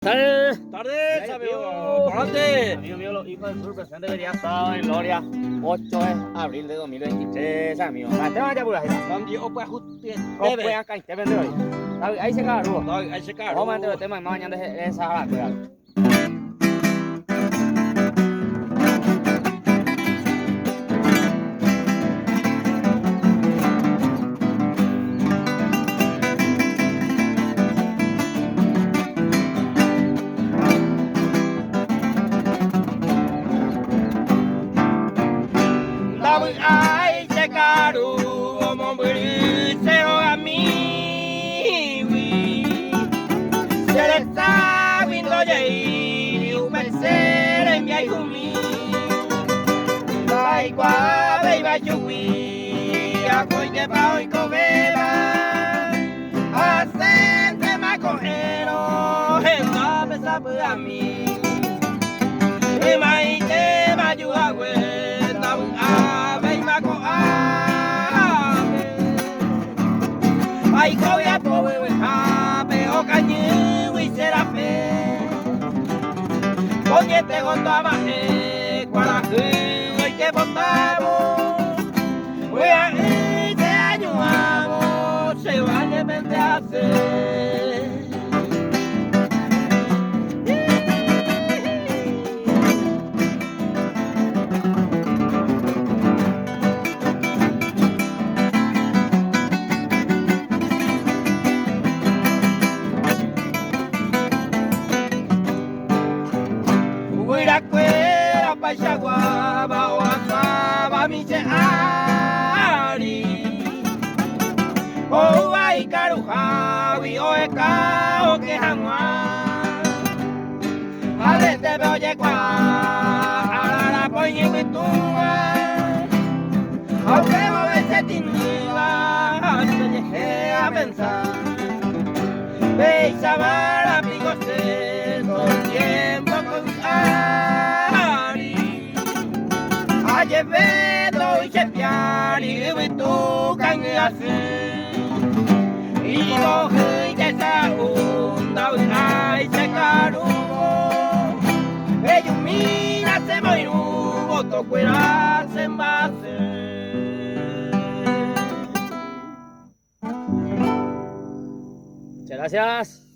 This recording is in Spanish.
Tardes, amigo. Volante. Amigo mío, los hijos del sur presente debería estar en Gloria. 8 de abril de 2023, amigo. Mate vaya por ahí. Làm gì ông qua hút tiền? Có quay ăn canh, cái bên đây. Ấy sẽ cả rồi. Rồi, anh sẽ cả. Có mà tôi tên mày mang nhận để sao hả rồi. Đau ai sẽ cả đủ mong beri sẽ lo ami. Se le está viendo ya y un merced en mi ayumi. Dai qua bay ba chui a coi que pa hoy covela. Asente ma coero en la mesa para mí. Y mai te ma yu agüe ta un ave ma co ave. Ai coi a po we ha pe o cañu y será fe. Oye te gondo ma e cuara hoy que botamos. We a te ayudamos se va de mente a hacer. Cuera pa chagua ba o asaba mi se ari o ai caruja wi o e ka o que hangwa ale te veo ye kwa ala la poñe mi tua o que mo ese tinila se llegué a pensar ve sabara pico se todo el tiempo con Llevedo y chepiari y tu canguase y coge que esa onda y se carugo ellos mira se moirugo to cuera se base. Muchas gracias.